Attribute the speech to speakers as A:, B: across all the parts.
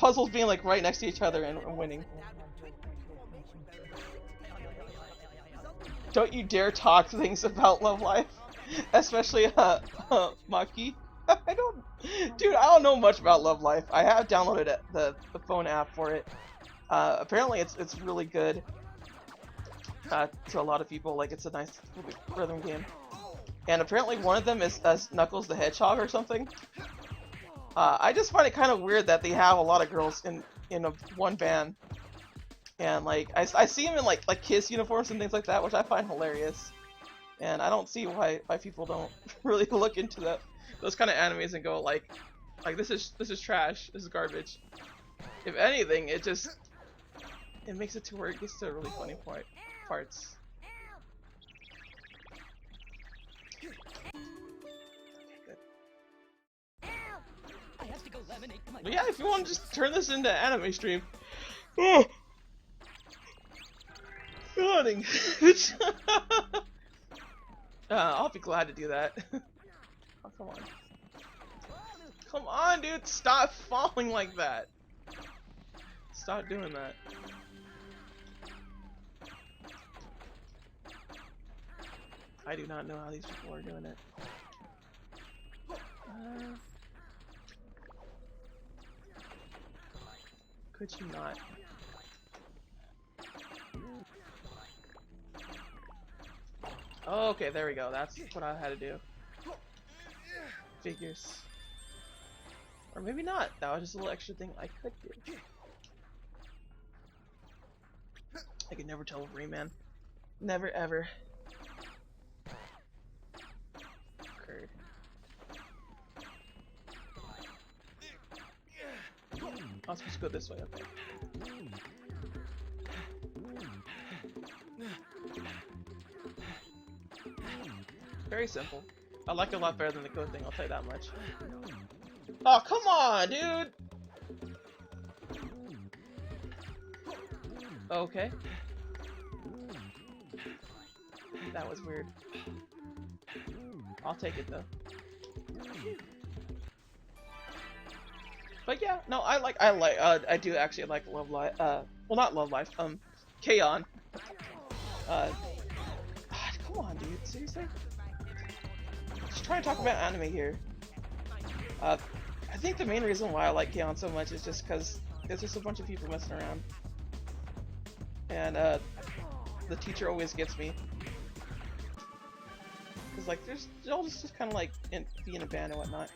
A: puzzles being like right next to each other and winning. Don't you dare talk things about Love Life, especially Maki. I don't, dude. I don't know much about Love Life. I have downloaded the phone app for it. Apparently, it's really good to a lot of people. Like it's a nice rhythm game. And apparently, one of them is Knuckles the Hedgehog or something. I just find it kind of weird that they have a lot of girls in one band. And like I see them in like Kiss uniforms and things like that, which I find hilarious. And I don't see why people don't really look into those kind of animes and go like this is trash, this is garbage. If anything, it makes it to where it gets to really funny parts. But yeah, if you want to just turn this into anime stream. Oh. Yawning. I'll be glad to do that. Oh, come on. Come on, dude, stop falling like that. Stop doing that. I do not know how these people are doing it. Could you not? Oh, okay, there we go. That's what I had to do. Figures. Or maybe not. That was just a little extra thing I could do. I could never tell with Rayman. Never ever. Occurred. I'm supposed to go this way, okay. Very simple. I like it a lot better than the code thing, I'll tell you that much. Oh, come on, dude! Okay. That was weird. I'll take it though. But yeah, no, I do actually like Love Life, well not Love Life, K-On! God, come on dude, seriously? Just trying to talk about anime here. I think the main reason why I like K-On! So much is just because there's just a bunch of people messing around. And the teacher always gets me. Cause like there's all just kind of like be in a band and whatnot.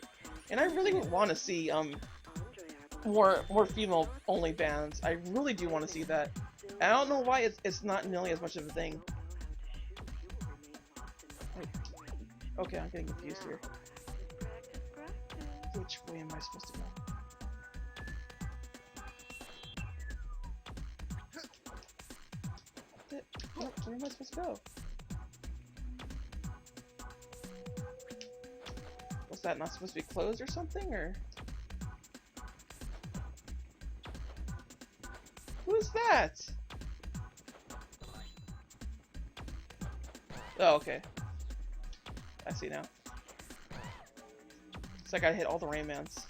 A: And I really would want to see more female only bands. I really do want to see that. And I don't know why it's not nearly as much of a thing. Wait. Okay, I'm getting confused here. Which way am I supposed to go? Where am I supposed to go? Was that not supposed to be closed or something, or? Who is that? Oh, okay. I see now. So I gotta hit all the Raymans.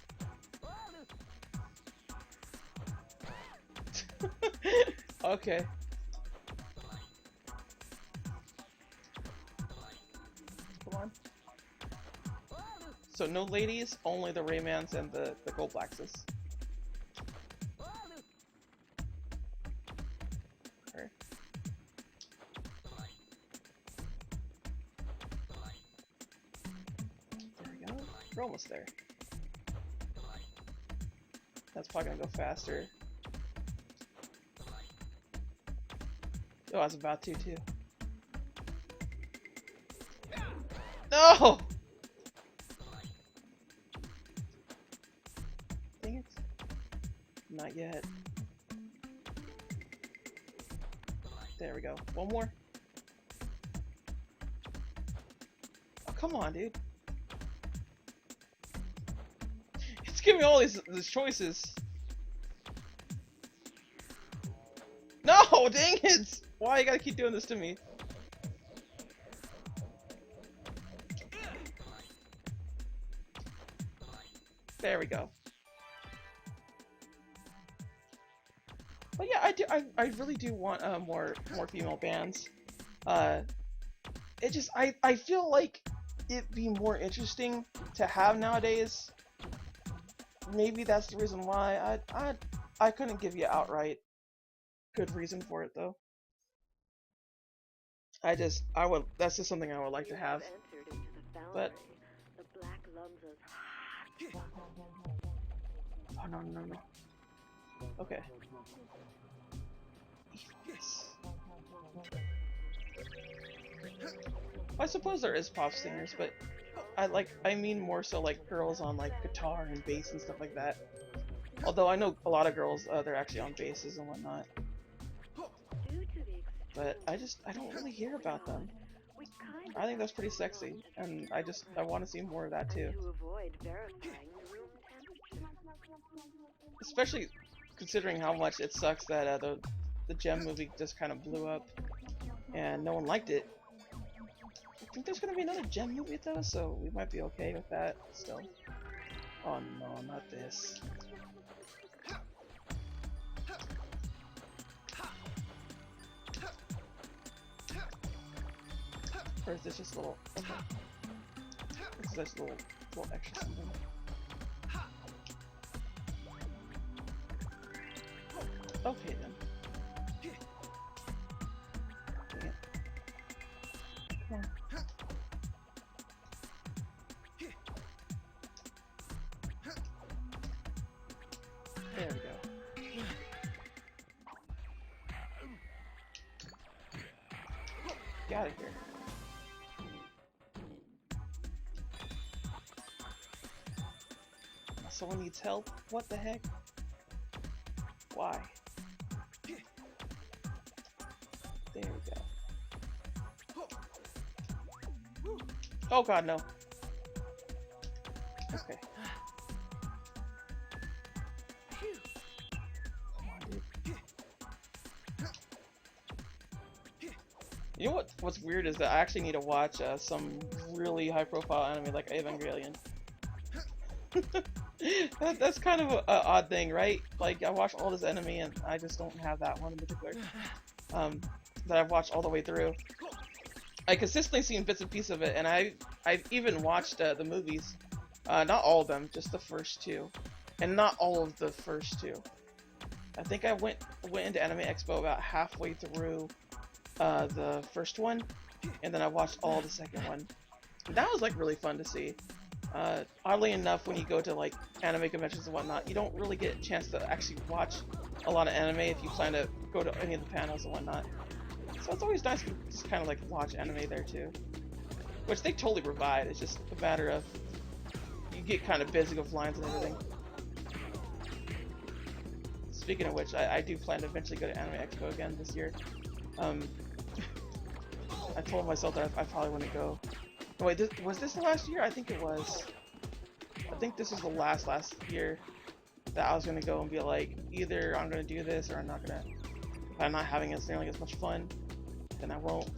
A: Okay. Come on. So no ladies, only the Raymans and the Gold Blaxes. Okay. There we go. We're almost there. That's probably gonna go faster. Oh, I was about to too. No! Dang it. Not yet. There we go. One more. Oh, come on, dude. It's giving me all these choices. No, dang it! Why you gotta keep doing this to me? There we go. But yeah, I really do want more female bands. Uh, it just I feel like it'd be more interesting to have nowadays. Maybe that's the reason why I couldn't give you outright good reason for it though. I would that's just something I would like to have. But oh no. Okay. Yes. I suppose there is pop singers, but I mean more so like girls on like guitar and bass and stuff like that. Although I know a lot of girls they're actually on basses and whatnot. But I don't really hear about them. I think that's pretty sexy, and I want to see more of that too. Especially considering how much it sucks that the Gem movie just kind of blew up and no one liked it. I think there's gonna be another Gem movie though, so we might be okay with that still. Oh no, not this. Or is this just a little... Okay. This is just a little extra something. Okay then. Yeah. Come on. There we go. Get out of here. Someone needs help? What the heck? Why? There we go. Oh god, no. Okay. Come on, dude. You know what's weird is that I actually need to watch some really high profile anime like Evangelion. That's kind of an odd thing, right? Like, I watch all this anime and I just don't have that one in particular that I've watched all the way through. I consistently seen bits and pieces of it, and I've even watched the movies. Not all of them, just the first two. And not all of the first two. I think I went into Anime Expo about halfway through the first one, and then I watched all the second one. And that was like really fun to see. Oddly enough, when you go to like anime conventions and whatnot, you don't really get a chance to actually watch a lot of anime if you plan to go to any of the panels and whatnot. So it's always nice to just kind of like watch anime there too. Which they totally provide, it's just a matter of you get kind of busy with lines and everything. Speaking of which, I do plan to eventually go to Anime Expo again this year. I told myself that I probably want to go. Oh, wait, was this the last year? I think it was. I think this was the last year that I was gonna go and be like, either I'm gonna do this or I'm not gonna. If I'm not having nearly as much fun, then I won't.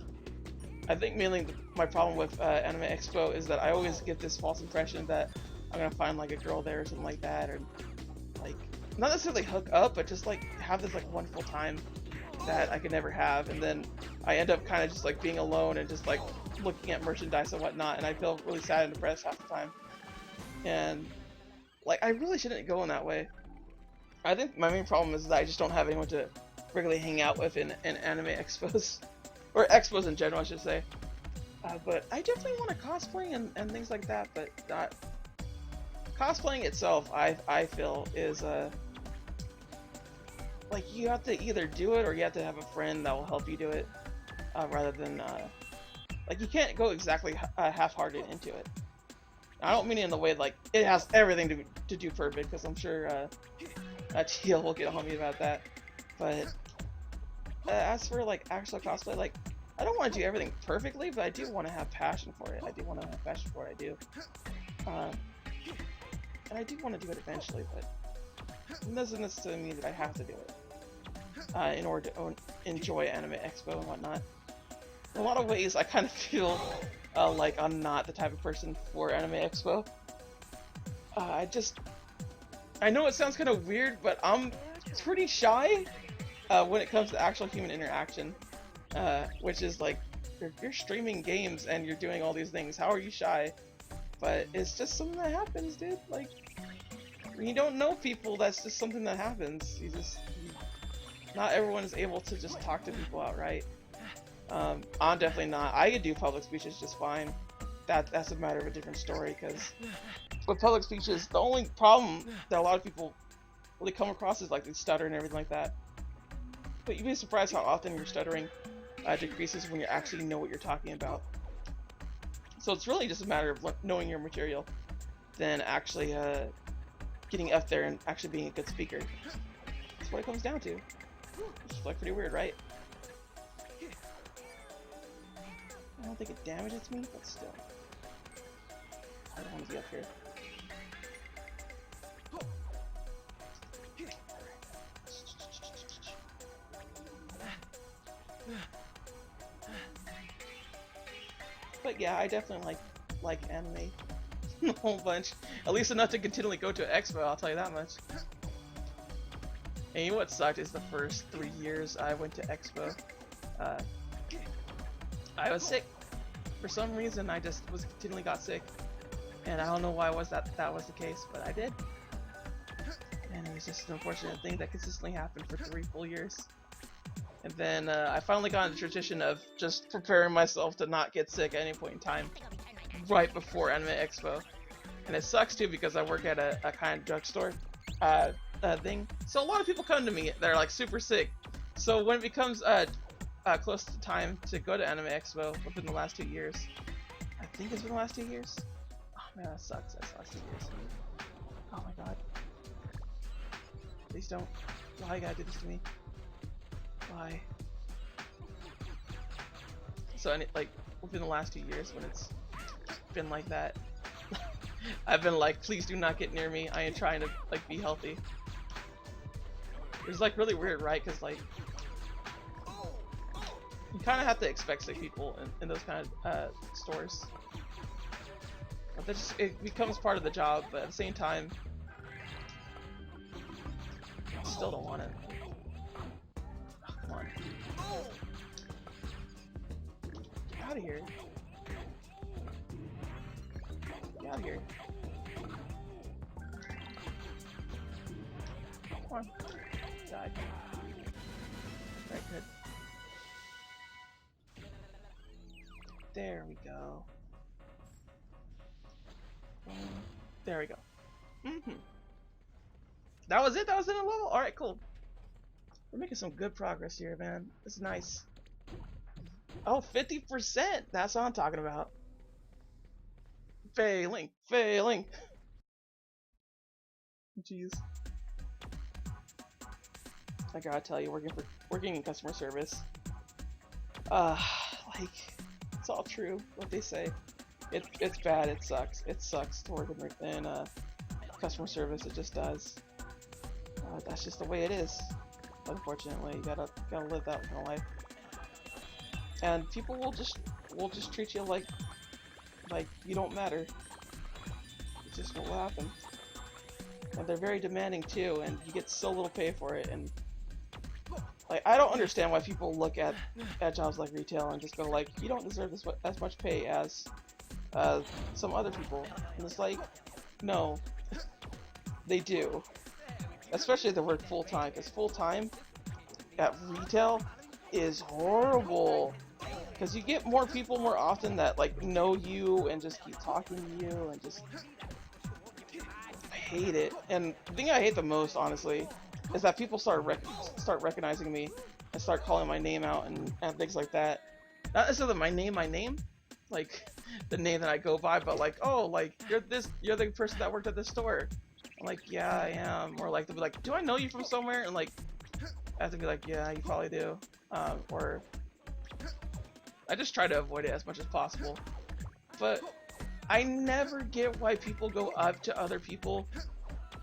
A: I think mainly my problem with Anime Expo is that I always get this false impression that I'm gonna find like a girl there or something like that, or like not necessarily hook up, but just like have this like wonderful time that I could never have, and then I end up kind of just like being alone and just like looking at merchandise and whatnot, and I feel really sad and depressed half the time. And like I really shouldn't go in that way. I think my main problem is that I just don't have anyone to regularly hang out with in anime expos, or expos in general, I should say. But I definitely want to cosplay and things like that, but not cosplaying itself. I feel is like you have to either do it or you have to have a friend that will help you do it, rather than like you can't go exactly half-hearted into it. I don't mean it in the way like it has everything to do perfect, because I'm sure TL will get on me about that. But as for like actual cosplay, like I don't want to do everything perfectly, but I do want to have passion for it. I do want to have passion for it. I do, and I do want to do it eventually, but it doesn't necessarily mean that I have to do it in order to enjoy Anime Expo and whatnot. In a lot of ways, I kind of feel like I'm not the type of person for Anime Expo. I know it sounds kind of weird, but I'm pretty shy, when it comes to actual human interaction, which is like you're streaming games and you're doing all these things. How are you shy? But it's just something that happens, dude. Like when you don't know people, that's just something that happens. Not everyone is able to just talk to people outright. I'm definitely not. I could do public speeches just fine. That's a matter of a different story, because with public speeches, the only problem that a lot of people really come across is like they stutter and everything like that. But you'd be surprised how often your stuttering decreases when you actually know what you're talking about. So it's really just a matter of knowing your material than actually getting up there and actually being a good speaker. That's what it comes down to. It's like pretty weird, right? I don't think it damages me, but still. I don't want to be up here. But yeah, I definitely like anime a whole bunch. At least enough to continually go to an expo, I'll tell you that much. And you know what sucked is the first 3 years I went to expo, I was sick. For some reason, I just continually got sick, and I don't know why that was the case, but I did. And it was just an unfortunate thing that consistently happened for 3 full years. And then I finally got into the tradition of just preparing myself to not get sick at any point in time, right before Anime Expo. And it sucks too because I work at a kind of drugstore thing, so a lot of people come to me. They're like super sick. So when it becomes close to time to go to Anime Expo within the last 2 years, I think it's been the last 2 years. Oh man, that sucks. That's the last 2 years. Oh my god. Please don't. Why you gotta do this to me? Why? So like within the last 2 years, when it's been like that, I've been like, please do not get near me. I am trying to like be healthy. It's like really weird, right? Because like you kind of have to expect sick people in those kind of stores. But it becomes part of the job, but at the same time, I still don't want it. Oh, come on. Get out of here. Get out of here. Come on. Die. Right, good. There we go. There we go. That was it? That was in a level? Alright, cool. We're making some good progress here, man. It's nice. Oh, 50%! That's what I'm talking about. Failing. Failing. Jeez. I gotta tell you, working in customer service. Like, it's all true, what they say. It's bad, it sucks. It sucks to work in customer service, it just does. That's just the way it is. Unfortunately, you gotta live that kind of life. And people will just treat you like you don't matter. It's just what will happen. And they're very demanding too, and you get so little pay for it. And like, I don't understand why people look at jobs like retail and just go like, you don't deserve as much pay as some other people. And it's like, no, they do. Especially if they work full time, because full time at retail is horrible. Because you get more people more often that like know you and just keep talking to you, and just I hate it. And the thing I hate the most, honestly, is that people start recognizing me and start calling my name out and things like that. Not necessarily my name, like the name that I go by, but like, oh, like you're the person that worked at this store. I'm like, yeah, I am. Or like they'll be like, do I know you from somewhere? And like I have to be like, yeah, you probably do. Or I just try to avoid it as much as possible. But I never get why people go up to other people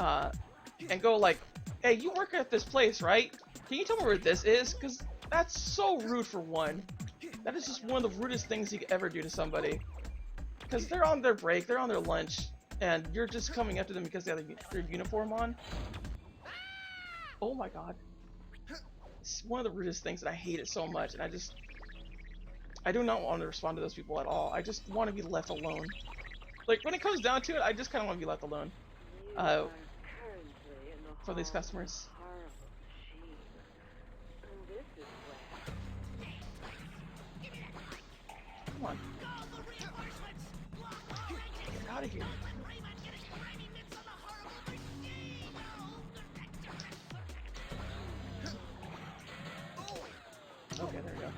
A: and go like, hey, you work at this place, right? Can you tell me where this is? Because that's so rude, for one. That is just one of the rudest things you could ever do to somebody. Because they're on their break, they're on their lunch, and you're just coming up to them because they have their uniform on. Oh my god. It's one of the rudest things, and I hate it so much. And I do not want to respond to those people at all. I just want to be left alone. Like, when it comes down to it, I just kind of want to be left alone. For these customers. Come on. Get out of here. Okay, there we go.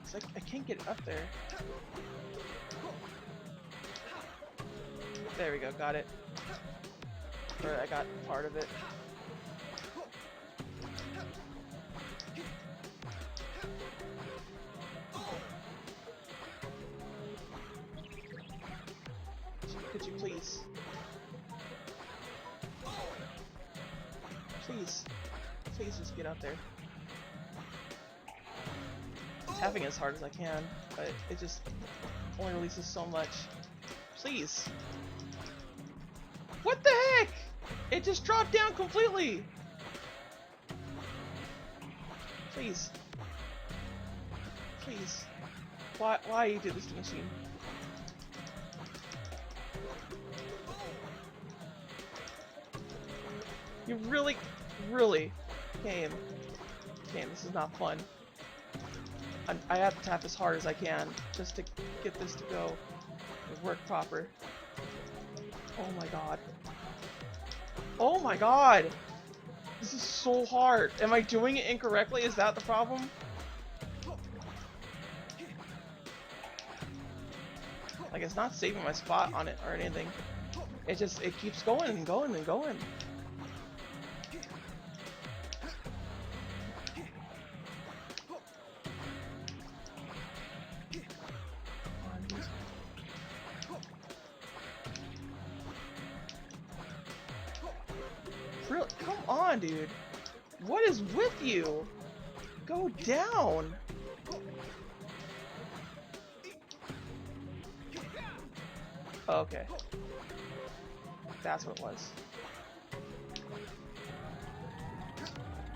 A: It's like I can't get up there. There we go, got it. Or I got part of it. Could you please? Please just get out there. Tapping as hard as I can, but it just only releases so much. Please. What the heck? It just dropped down completely. Please. Please. Why you do this to the machine? You really game, this is not fun. I have to tap as hard as I can just to get this to go and work proper. Oh my god. Oh my god! This is so hard. Am I doing it incorrectly? Is that the problem? Like, it's not saving my spot on it or anything. It keeps going and going and going. Really? Come on, dude. What is with you? Go down. Oh, okay. That's what it was.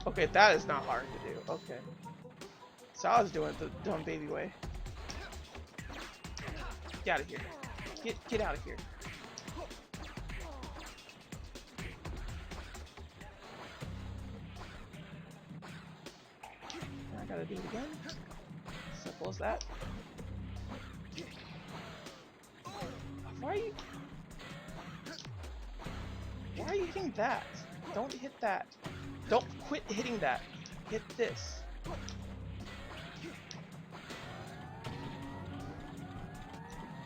A: Okay, that is not hard to do. Okay. So I was doing it the dumb baby way. Get out of here. Get out of here. I gotta do it again. Simple as that. Why are you hitting that? Don't hit that. Don't quit hitting that. Hit this.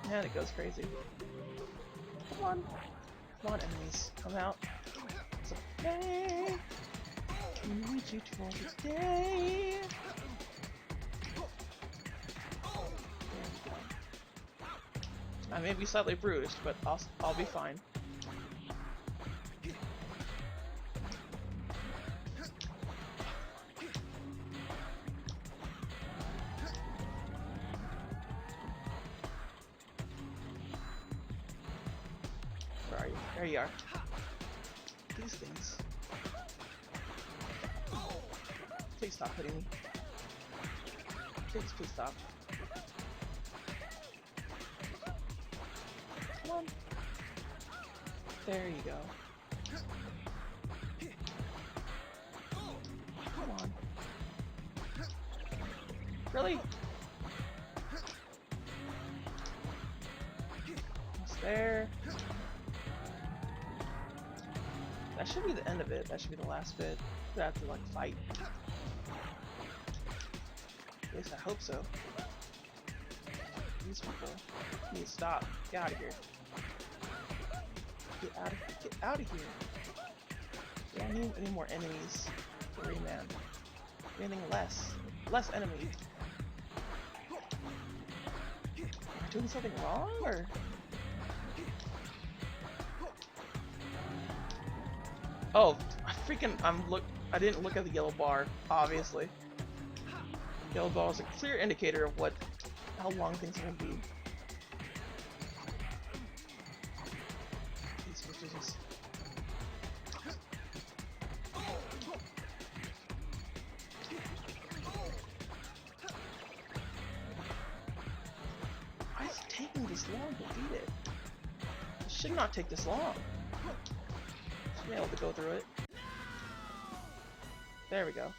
A: Man, it goes crazy. Come on. Come on, enemies. Come out. It's okay. We need you to stay. I may be slightly bruised, but I'll be fine. Where are you? There you are. These things. Please stop hitting me. Please stop. Come on. There you go. Come on. Really? Almost there. That should be the end of it. That should be the last bit. We have to like fight. At least I hope so. These people need to stop. Get out of here. Get out of here. Do I need any more enemies for Rayman? Anything less? Less enemy. Am I doing something wrong or? Oh, I didn't look at the yellow bar, obviously. Yellow bar is a clear indicator of how long things are gonna be. These this long to beat it. It should not take this long. Should be able to go through it. There we go.